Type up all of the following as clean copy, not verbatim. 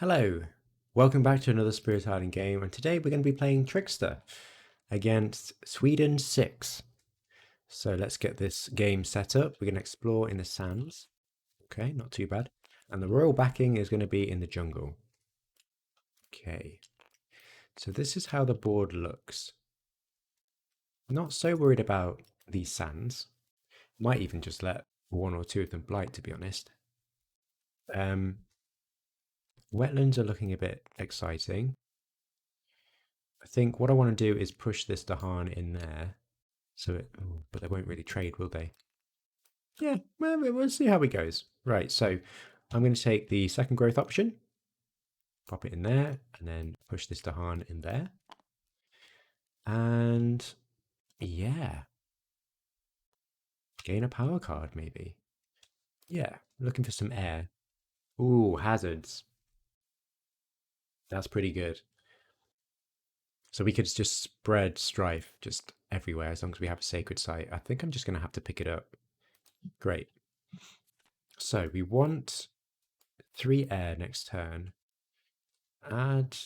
Hello, welcome back to another Spirit Island game, and today we're going to be playing Trickster against Sweden 6. So let's get this game set up. We're going to explore in the sands. Okay, not too bad. And the royal backing is going to be in the jungle. Okay, so this is how the board looks. Not so worried about these sands. Might even just let one or two of them blight, to be honest. Wetlands are looking a bit exciting. I think what I want to do is push this Dahan in there. But they won't really trade, will they? Yeah, well, we'll see how it goes. Right, so I'm going to take the second growth option, pop it in there, and then push this Dahan in there. And yeah, gain a power card maybe. Yeah, looking for some air. Ooh, hazards. That's pretty good. So we could just spread strife just everywhere as long as we have a sacred site. I think I'm just going to have to pick it up. Great. So we want 3 air next turn. Add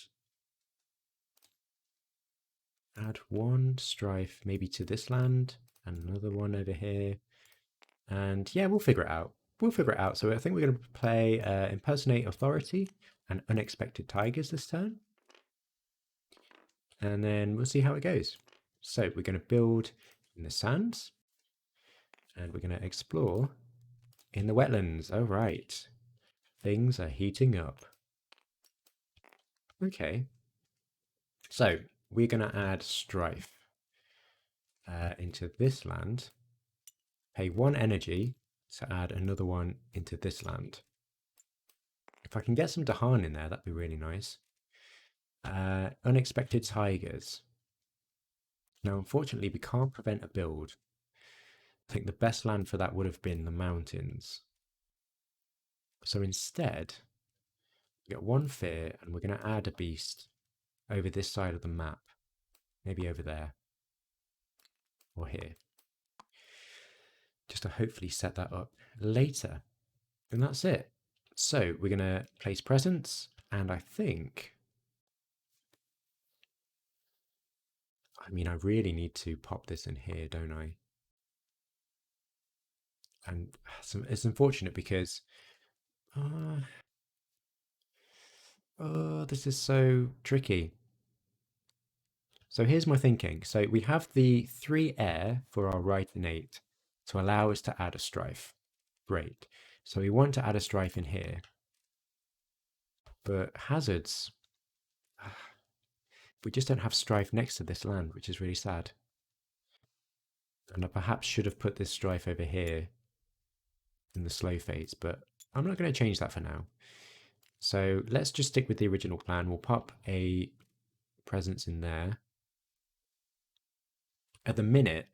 1 strife maybe to this land and another one over here. And yeah, we'll figure it out. We'll figure it out. So I think we're going to play Impersonate Authority and Unexpected Tigers this turn. And then we'll see how it goes. So we're going to build in the sands. And we're going to explore in the wetlands. All right. Things are heating up. Okay. So we're going to add strife into this land. Pay 1 energy to add another one into this land. If I can get some Dahan in there, that'd be really nice. Unexpected Tigers. Now, unfortunately, we can't prevent a build. I think the best land for that would have been the mountains. So instead, we get 1 fear, and we're going to add a beast over this side of the map. Maybe over there. Or here. Just to hopefully set that up later. And that's it. So we're going to place presents, and I mean, I really need to pop this in here, don't I? And it's unfortunate because, oh, this is so tricky. So here's my thinking. So we have the 3 air for our right innate to allow us to add a strife. Great. So we want to add a strife in here. But hazards, we just don't have strife next to this land, which is really sad. And I perhaps should have put this strife over here in the slow phase, but I'm not going to change that for now. So let's just stick with the original plan. We'll pop a presence in there. At the minute,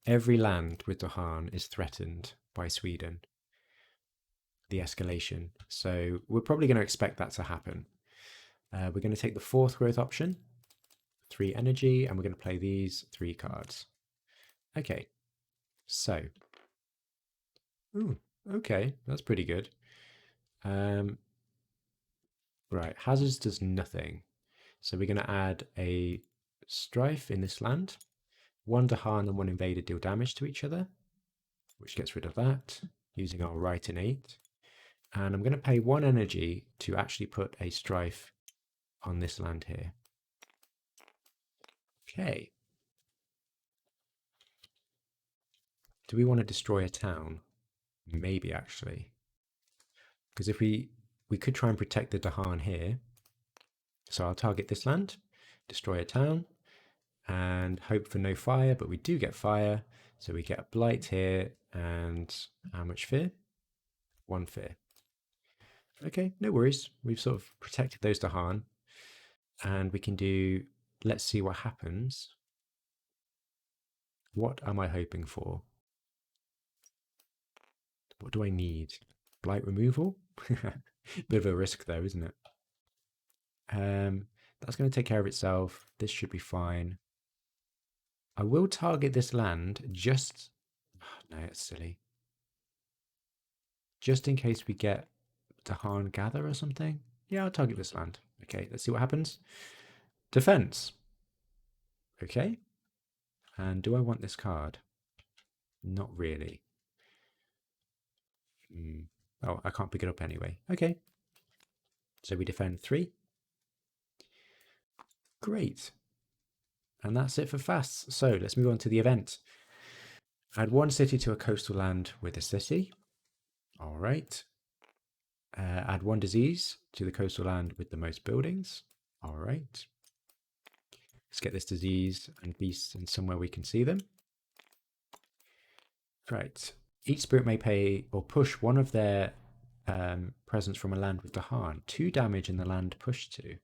every land with Dahan is threatened by Sweden, the escalation. So we're probably going to expect that to happen. We're going to take the 4th growth option, 3 energy, and we're going to play these 3 cards. Okay, so, ooh, okay, that's pretty good. Right, hazards does nothing. So we're going to add a strife in this land. 1 Dahan and 1 invader deal damage to each other, which gets rid of that using our right innate. And I'm going to pay 1 energy to actually put a strife on this land here. Okay. Do we want to destroy a town? Maybe, actually. Because if we could try and protect the Dahan here. So I'll target this land, destroy a town, and hope for no fire, but we do get fire. So we get a blight here, and how much fear? 1 fear. Okay, no worries. We've sort of protected those Dahan. And we can do, let's see what happens. What am I hoping for? What do I need? Blight removal? Bit of a risk though, isn't it? That's going to take care of itself. This should be fine. I will target this land just... Oh, no, it's silly. Just in case we get Dahan Gather or something. Yeah, I'll target this land. Okay, let's see what happens. Defense. Okay. And do I want this card? Not really. Oh, I can't pick it up anyway. Okay. So we defend 3. Great. And that's it for fasts. So let's move on to the event. Add 1 city to a coastal land with a city. All right. Add 1 disease to the coastal land with the most buildings. All right. Let's get this disease and beasts in somewhere we can see them. Right. Each spirit may pay or push one of their presence from a land with Dahan. 2 damage in the land pushed to.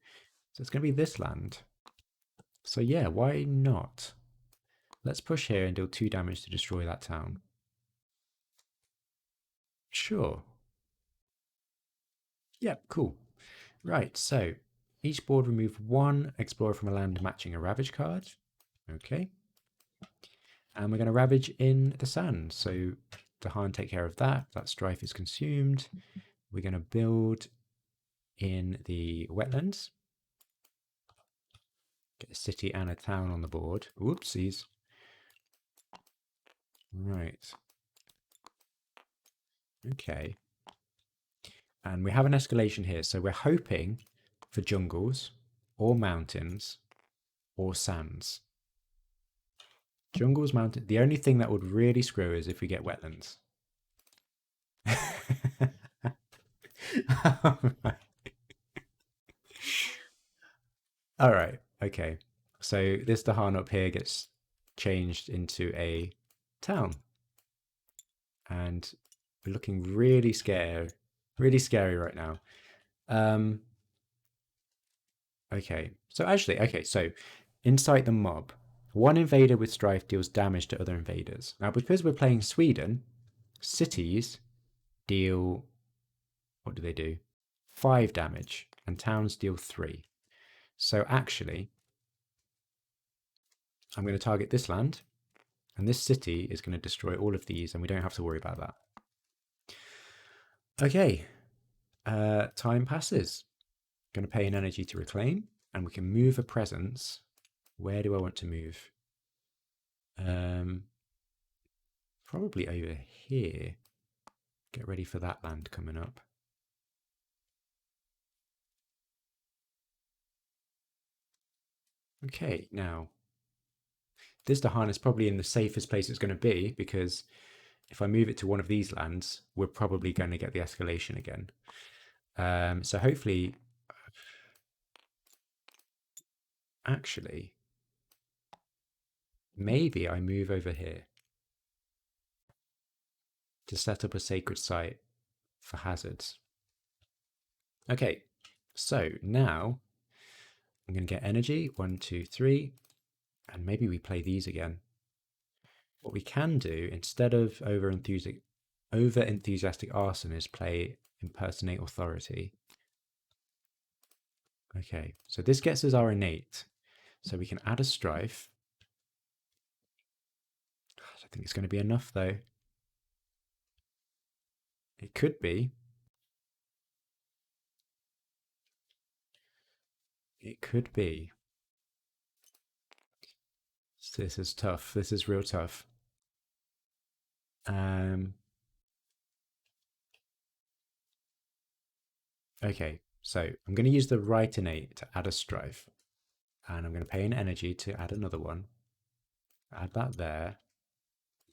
So it's going to be this land. So yeah, why not? Let's push here and deal 2 damage to destroy that town. Sure. Yeah, cool. Right, so each board remove 1 explorer from a land matching a ravage card. Okay. And we're going to ravage in the sand. So Dahan take care of that. That strife is consumed. We're going to build in the wetlands. Get a city and a town on the board. Whoopsies. Right. Okay. And we have an escalation here. So we're hoping for jungles or mountains or sands. Jungles, mountains. The only thing that would really screw is if we get wetlands. All right. Okay. So this Dahan up here gets changed into a town. And we're looking really scary right now. Okay. So incite the mob. 1 invader with strife deals damage to other invaders. Now, because we're playing Sweden, cities deal, what do they do? 5 damage, and towns deal 3. So actually, I'm going to target this land, and this city is going to destroy all of these, and we don't have to worry about that. Okay, time passes. Going to pay an energy to reclaim, and we can move a presence. Where do I want to move? Probably over here. Get ready for that land coming up. Okay, now this Dahan is probably in the safest place it's going to be, because if I move it to one of these lands, we're probably going to get the escalation again. So hopefully, actually, maybe I move over here to set up a sacred site for hazards. Okay, so now I'm going to get energy, 1, 2, 3, and maybe we play these again. What we can do, instead of over enthusiastic arson, is play impersonate authority. Okay, so this gets us our innate. So we can add a strife. I don't think it's going to be enough though. It could be. It could be. So this is tough. This is real tough. Okay, so I'm going to use the right innate to add a strife. And I'm going to pay an energy to add another one. Add that there.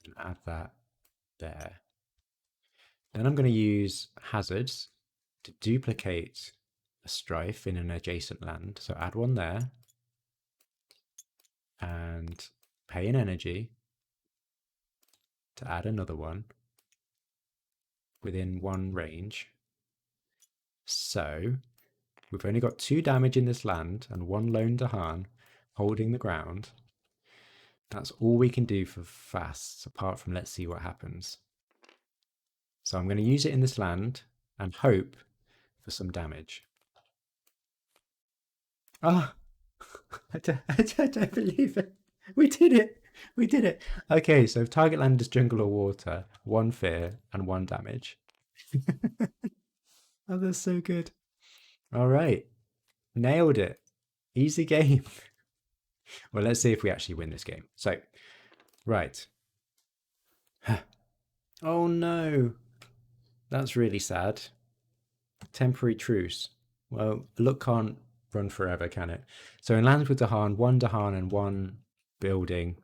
And add that there. Then I'm going to use hazards to duplicate a strife in an adjacent land. So add one there. And pay an energy to add another one within 1 range. So we've only got 2 damage in this land and 1 lone Dahan holding the ground. That's all we can do for fasts, apart from let's see what happens. So I'm going to use it in this land and hope for some damage. Ah, I don't believe it. We did it. We did it. Okay, so target land is jungle or water, 1 fear and 1 damage. Oh, that's so good. All right. Nailed it. Easy game. Well, let's see if we actually win this game. So, right. Oh no. That's really sad. Temporary truce. Well, luck can't run forever, can it? So in lands with Dahan, one Dahan and one building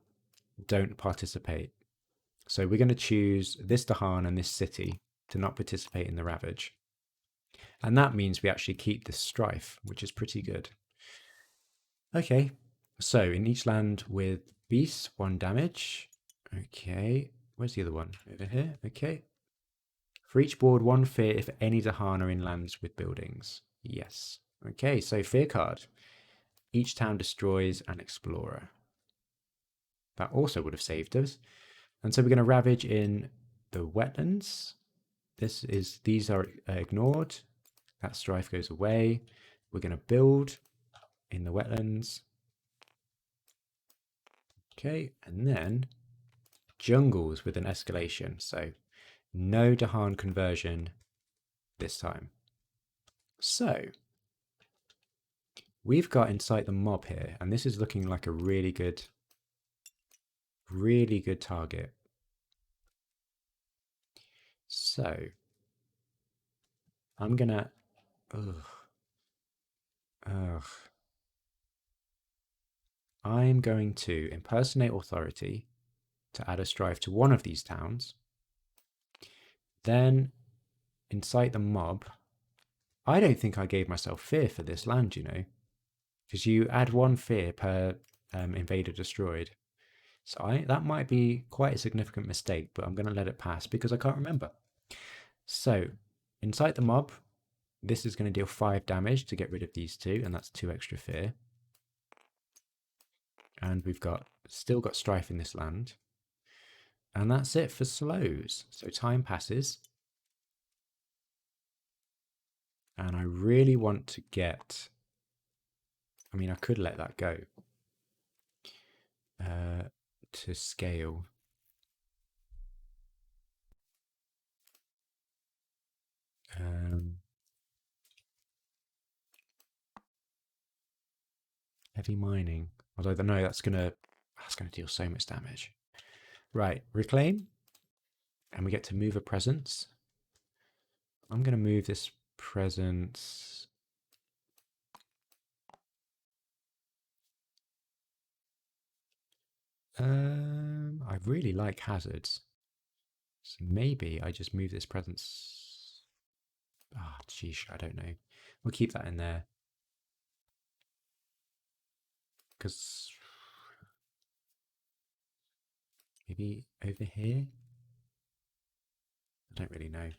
don't participate. So we're going to choose this Dahan and this city to not participate in the ravage. And that means we actually keep this strife, which is pretty good. Okay, so in each land with beasts, 1 damage. Okay, where's the other one? Over here. Okay. For each board, 1 fear if any Dahan are in lands with buildings. Yes. Okay, so fear card. Each town destroys an explorer. That also would have saved us. And so we're going to ravage in the wetlands. These are ignored. That strife goes away. We're going to build in the wetlands. Okay, and then jungles with an escalation. So no Dahan conversion this time. So we've got Incite the Mob here, and this is looking like a really good target. So I'm gonna, I'm going to impersonate authority to add a strife to one of these towns. Then incite the mob. I don't think I gave myself fear for this land, you know, because you add 1 fear per invader destroyed. So that might be quite a significant mistake, but I'm going to let it pass because I can't remember. So incite the mob. This is going to deal 5 damage to get rid of these 2, and that's 2 extra fear. And we've still got strife in this land. And that's it for slows. So time passes. And I really want to get... I mean, I could let that go. To scale. Heavy mining. Although, no, that's gonna deal so much damage. Right, reclaim. And we get to move a presence. I'm going to move this presence. I really like hazards. So maybe I just move this presence. Ah, oh, geesh, I don't know. We'll keep that in there. Because maybe over here? I don't really know.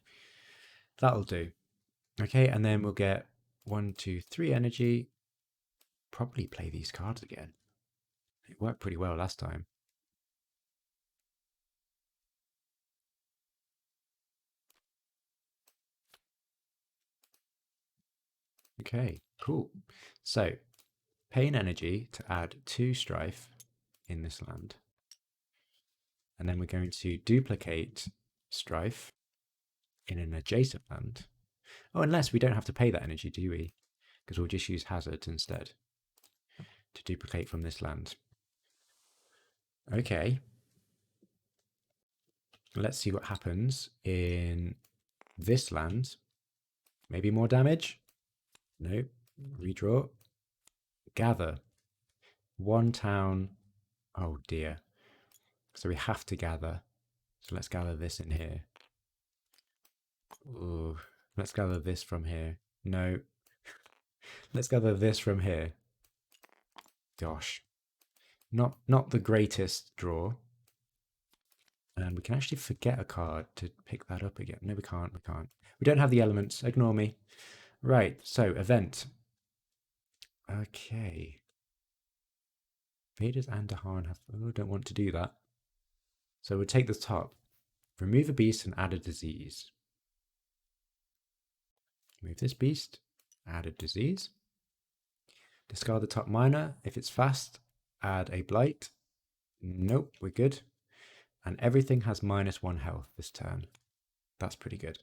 That'll do. Okay, and then we'll get 1, 2, 3 energy. Probably play these cards again. It worked pretty well last time. Okay, cool. So, pay an energy to add 2 strife in this land. And then we're going to duplicate strife in an adjacent land. Oh, unless we don't have to pay that energy, do we? Because we'll just use hazards instead to duplicate from this land. Okay. Let's see what happens in this land. Maybe more damage? No. Redraw. Gather. 1 town. Oh dear. So we have to gather. So let's gather this in here. Ooh. Let's gather this from here. No. Let's gather this from here. Gosh. Not the greatest draw. And we can actually forget a card to pick that up again. No, we can't. We can't. We don't have the elements. Ignore me. Right. So, event. Okay. Vaders and Dahan have... Oh, don't want to do that. So we'll take the top. Remove a beast and add a disease. Remove this beast. Add a disease. Discard the top minor. If it's fast, add a blight. Nope, we're good. And everything has -1 health this turn. That's pretty good.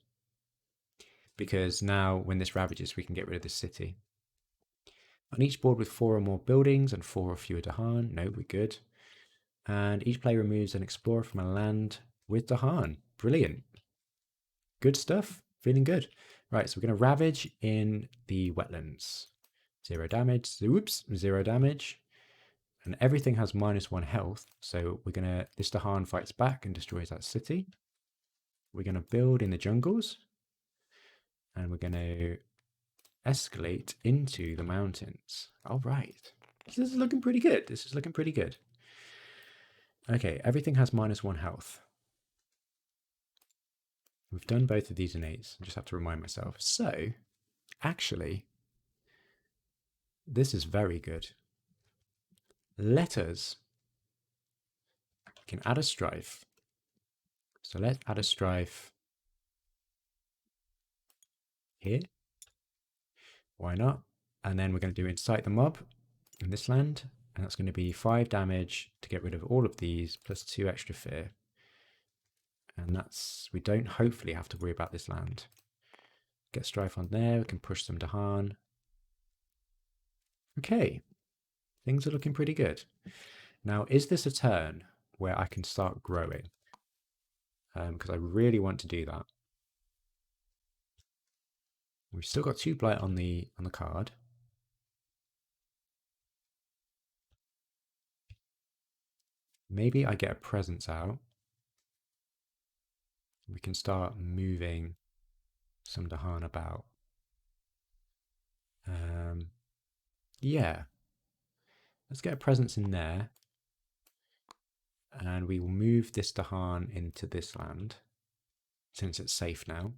because now when this ravages, we can get rid of this city. On each board with 4 or more buildings and 4 or fewer Dahan. No, we're good. And each player removes an explorer from a land with Dahan. Brilliant. Good stuff. Feeling good. Right, so we're going to ravage in the wetlands. 0 damage. Oops, 0 damage. And everything has -1 health. So we're going to, this Dahan fights back and destroys that city. We're going to build in the jungles. And we're going to escalate into the mountains. All right. This is looking pretty good. This is looking pretty good. Okay, everything has -1 health. We've done both of these innate. I just have to remind myself. So, actually, this is very good. Let us can add a strife. So let's add a strife here. Why not? And then we're going to do incite the mob in this land. And that's going to be 5 damage to get rid of all of these, plus 2 extra fear. And that's, we don't hopefully have to worry about this land. Get strife on there, we can push some Dahan. Okay, things are looking pretty good. Now, is this a turn where I can start growing? Because I really want to do that. We've still got 2 blight on the card. Maybe I get a presence out. We can start moving some Dahan about. Yeah. Let's get a presence in there. And we will move this Dahan into this land, since it's safe now.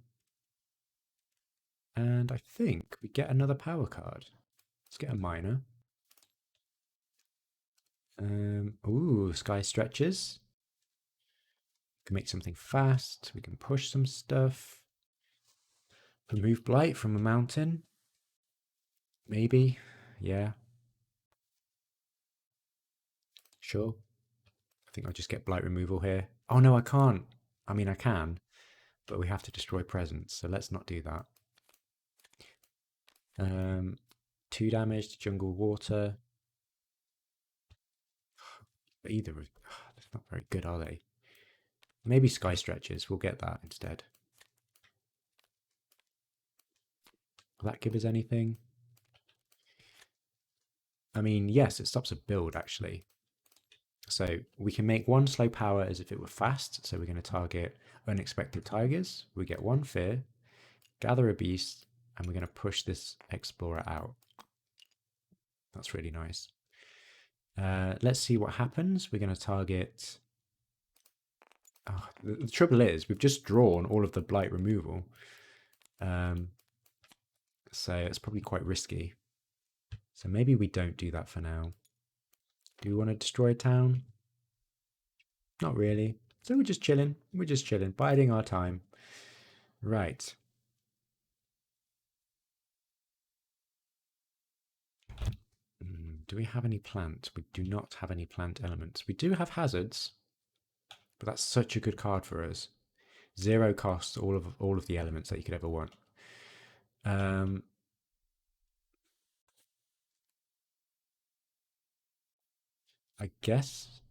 And I think we get another power card. Let's get a miner. Ooh, sky stretches. We can make something fast. We can push some stuff. Remove blight from a mountain. Maybe. Yeah. Sure. I think I'll just get blight removal here. Oh no, I can't. I mean, I can, but we have to destroy presence, so let's not do that. 2 damage to jungle water. Either of that's not very good, are they? Maybe sky stretches. We'll get that instead. Will that give us anything? I mean, yes, it stops a build actually. So we can make 1 slow power as if it were fast. So we're going to target unexpected tigers. We get 1 fear, gather a beast, and we're going to push this explorer out. That's really nice. Let's see what happens. We're going to target... Oh, the trouble is, we've just drawn all of the blight removal. So it's probably quite risky. So maybe we don't do that for now. Do we want to destroy a town? Not really. So we're just chilling. We're just chilling, biding our time. Right. Do we have any plant? We do not have any plant elements. We do have hazards, but that's such a good card for us. 0 cost, all of the elements that you could ever want. I guess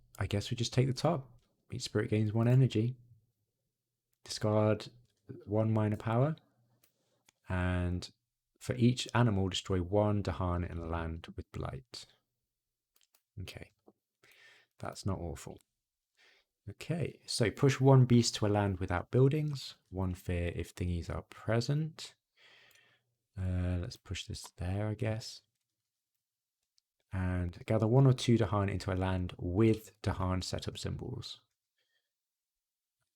we just take the top. Each spirit gains 1 energy. Discard 1 minor power. And for each animal, destroy 1 Dahan in a land with blight. Okay. That's not awful. Okay, so push 1 beast to a land without buildings. 1 fear if thingies are present. Let's push this there, I guess. And gather 1 or 2 Dahan into a land with Dahan setup symbols.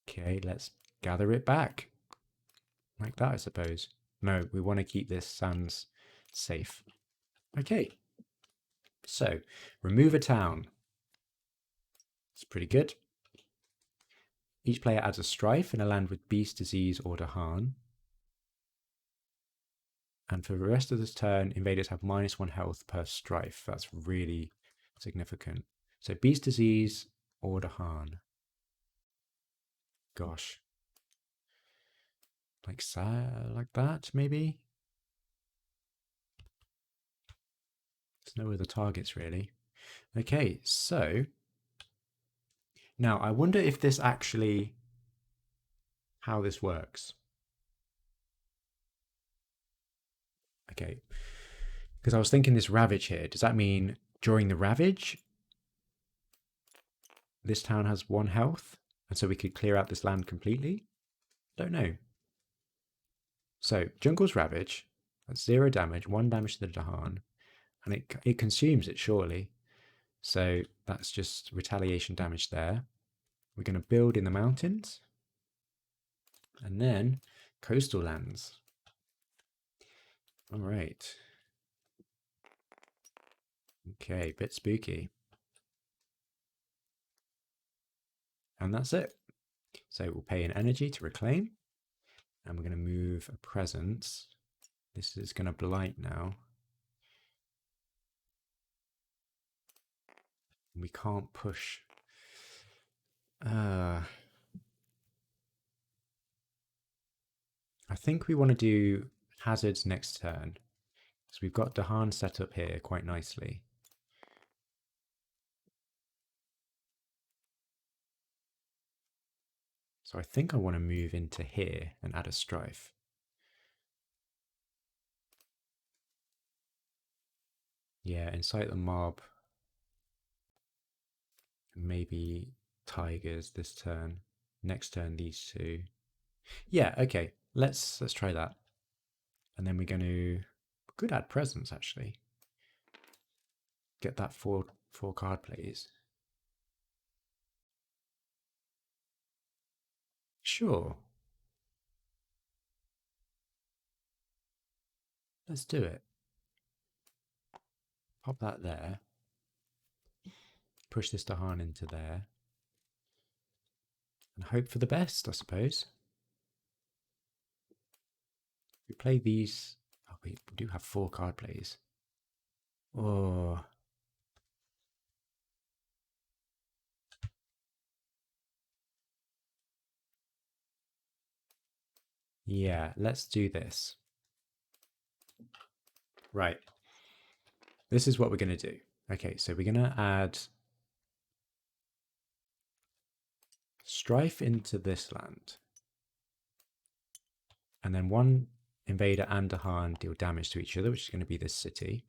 Okay, let's gather it back. Like that, I suppose. No, we want to keep this sands safe. Okay. So, remove a town. It's pretty good. Each player adds a strife in a land with beast, disease, or Dahan. And for the rest of this turn, invaders have -1 health per strife. That's really significant. So beast, disease, or Dahan. Gosh. like that, maybe. There's no other targets really. Okay, so now I wonder if this actually, how this works. Okay, because I was thinking this ravage here, does that mean during the ravage, this town has 1 health? And so we could clear out this land completely? Don't know. So, Jungle's Ravage, that's 0 damage, 1 damage to the Dahan, and it consumes it, surely. So, that's just retaliation damage there. We're going to build in the mountains, and then coastal lands. All right. Okay, bit spooky. And that's it. So we'll pay an energy to reclaim, and we're going to move a presence. This is going to blight now. We can't push. I think we want to do hazards next turn. So we've got Dahan set up here quite nicely. So I think I want to move into here and add a strife. Yeah, incite the mob. Maybe tigers this turn. Next turn, these two. Yeah, okay. Let's try that. And then we're going to could add presence actually. Get that four card plays. Sure. Let's do it. Pop that there. Push this Dahan into there. And hope for the best, I suppose. We play these. Oh, we do have 4 card plays. Oh. Yeah, let's do this. Right. This is what we're going to do. Okay, so we're going to add strife into this land. And then 1 invader and Dahan deal damage to each other, which is going to be this city.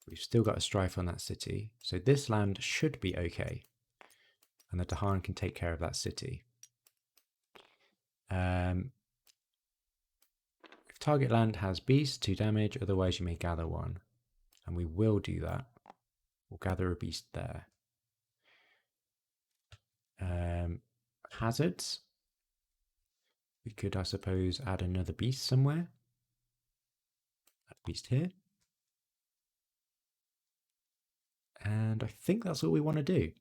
We've still got a strife on that city. So this land should be okay. And the Dahan can take care of that city. If target land has beast, 2 damage, otherwise you may gather 1. And we will do that. We'll gather a beast there. Hazards. We could, I suppose, add another beast somewhere. Add a beast here. And I think that's all we want to do.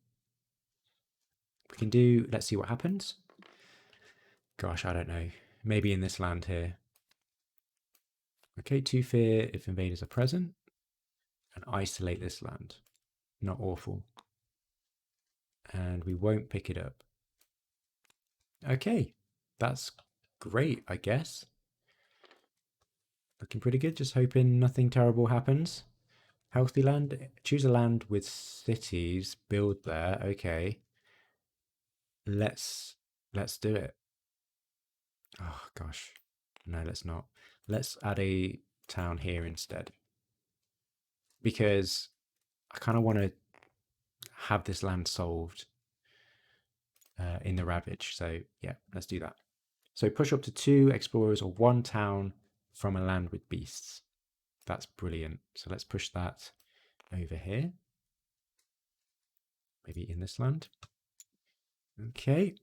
We can do, let's see what happens. Gosh, I don't know. Maybe in this land here. Okay, 2 fear if invaders are present. And isolate this land. Not awful. And we won't pick it up. Okay, that's great, I guess. Looking pretty good, just hoping nothing terrible happens. Healthy land, choose a land with cities, build there, okay. Let's do it. Oh gosh, no, let's not. Let's add a town here instead. Because I kind of want to have this land solved in the Ravage. So yeah, let's do that. So push up to 2 explorers or 1 town from a land with beasts. That's brilliant. So let's push that over here. Maybe in this land. Okay.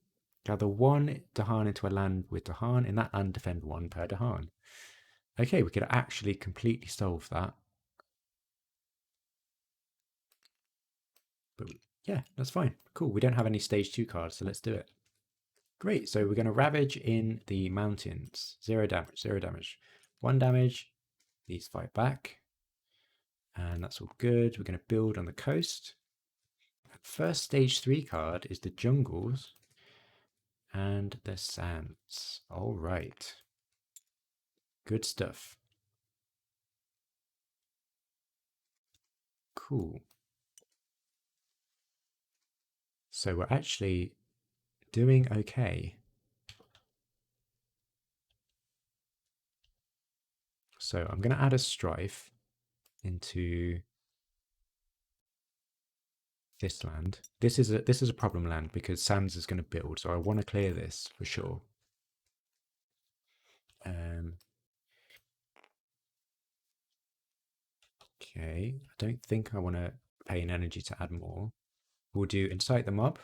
Gather 1 Dahan into a land with Dahan. In that land, defend 1 per Dahan. Okay, we could actually completely solve that. But yeah, that's fine. Cool. We don't have any stage 2 cards, so let's do it. Great. So we're going to ravage in the mountains. 0 damage, 0 damage. 1 damage. These fight back. And that's all good. We're going to build on the coast. First stage 3 card is the jungles. And the sands. All right. Good stuff. Cool. So we're actually doing okay. So I'm going to add a strife into this land. This is a problem land because Sam's is going to build, so I want to clear this for sure. Okay, I don't think I want to pay an energy to add more. We'll do incite the mob.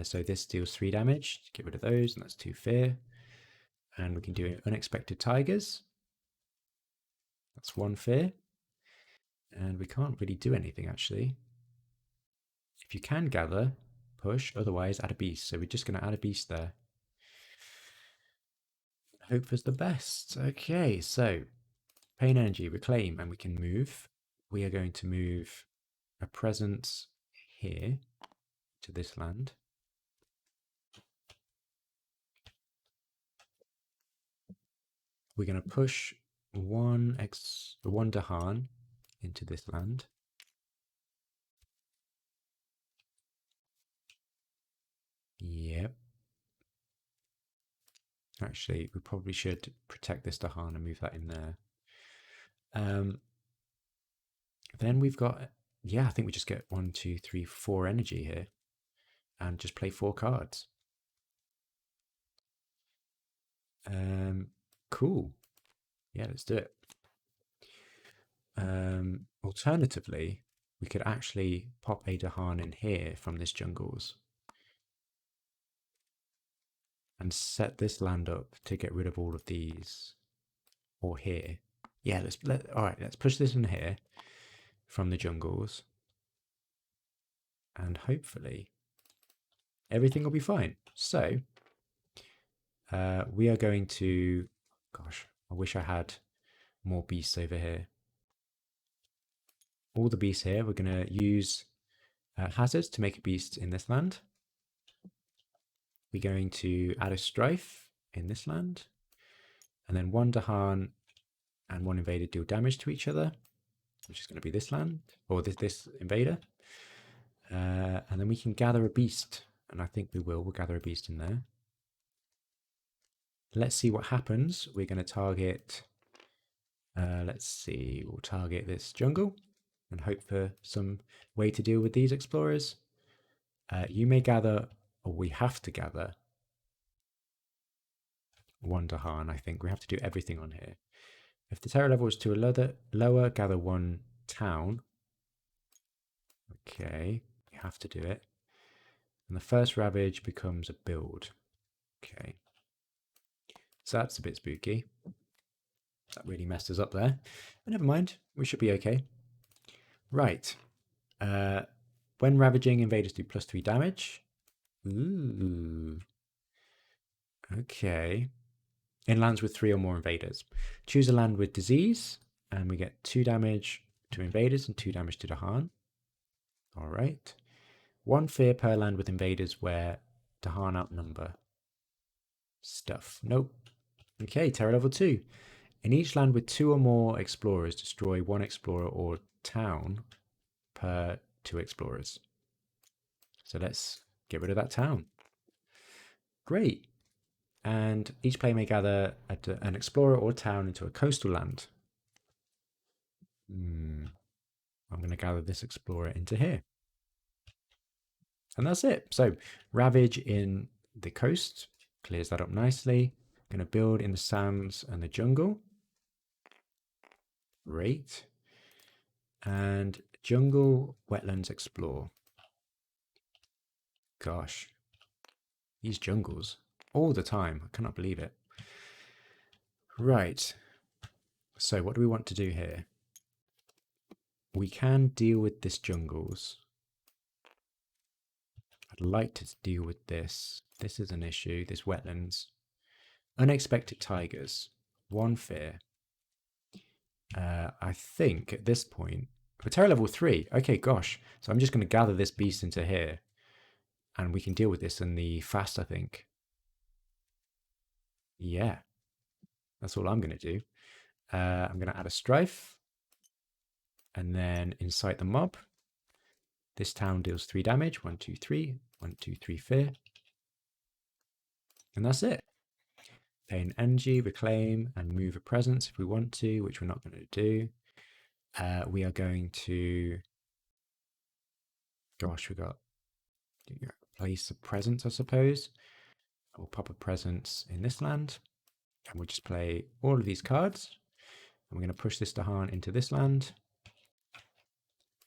So this deals 3 damage. Get rid of those, and that's 2 fear. And we can do unexpected tigers. That's 1 fear. And we can't really do anything actually. If you can gather, push, otherwise add a beast. So we're just going to add a beast there. Hope for the best. Okay, so pain energy, reclaim, and we can move. We are going to move a presence here to this land. We're going to push one Dahan into this land. Yep. Actually, we probably should protect this Dahan and move that in there. Then we've got, yeah, I think we just get 1, 2, 3, 4 energy here and just play 4 cards. Cool. Yeah, let's do it. Alternatively, we could actually pop a Dahan in here from this jungles and set this land up to get rid of all of these, or here. Yeah, all right, let's push this in here from the jungles, and hopefully everything will be fine. So we are going to, gosh, I wish I had more beasts over here. All the beasts here, we're going to use hazards to make a beast in this land. We're going to add a strife in this land, and then 1 Dahan and 1 invader deal damage to each other, which is going to be this land, or this invader. And then we can gather a beast, and I think we'll gather a beast in there. Let's see what happens. We're going to target, let's see, we'll target this jungle and hope for some way to deal with these explorers. You may gather, or we have to gather, 1 Dahan, I think. We have to do everything on here. If the terror level is too lower, gather 1 town. Okay, you have to do it. And the first ravage becomes a build. Okay. So that's a bit spooky. That really messed us up there. But never mind, we should be okay. Right. When ravaging, invaders do +3 damage. Ooh. Okay. In lands with 3 or more invaders. Choose a land with disease, and we get 2 damage to invaders and 2 damage to Dahan. All right. 1 fear per land with invaders where Dahan outnumber. Stuff. Nope. Okay, terror level 2. In each land with 2 or more explorers, destroy 1 explorer or town per 2 explorers. So let's get rid of that town. Great. And each player may gather an explorer or town into a coastal land. I'm going to gather this explorer into here. And that's it. So ravage in the coast clears that up nicely. Going to build in the sands and the jungle. Great. And jungle, wetlands, explore. Gosh, these jungles all the time. I cannot believe it. Right. So what do we want to do here? We can deal with this jungles. I'd like to deal with this. This is an issue, this wetlands. Unexpected tigers. 1 fear. I think at this point, for terror level 3, okay, gosh. So I'm just going to gather this beast into here. and we can deal with this in the fast, I think. Yeah, that's all I'm going to do. I'm going to add a strife and then incite the mob. This town deals 3 damage. 1, 2, 3. 1, 2, 3, fear. And that's it. Pay an energy, reclaim, and move a presence if we want to, which we're not going to do. We are going to, gosh, we got place a presence, I suppose. We'll pop a presence in this land, and we'll just play all of these cards. And we're going to push this Dahan into this land,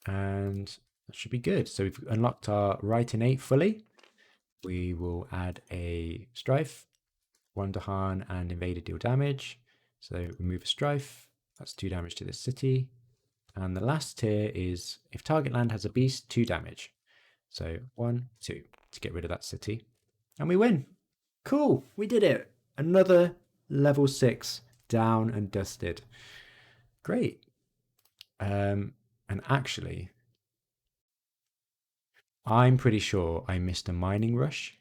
and that should be good. So we've unlocked our right innate fully. We will add a strife, 1 Dahan, and invader deal damage. So remove a strife. That's 2 damage to this city. And the last tier is if target land has a beast, 2 damage. So 1, 2 to get rid of that city. And we win. Cool. We did it. Another level 6 down and dusted. Great. And actually, I'm pretty sure I missed a mining rush.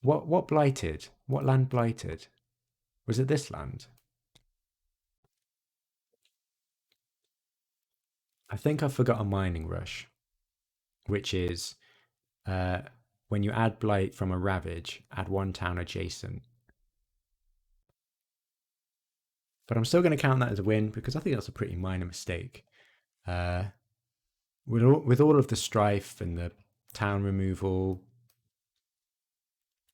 What blighted? What land blighted? Was it this land? I think I forgot a mining rush, which is when you add blight from a ravage, add 1 town adjacent. But I'm still going to count that as a win because I think that's a pretty minor mistake. With all of the strife and the town removal,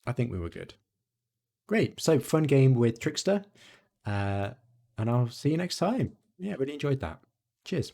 I think we were good. Great. So fun game with Trickster. And I'll see you next time. Yeah, really enjoyed that. Cheers.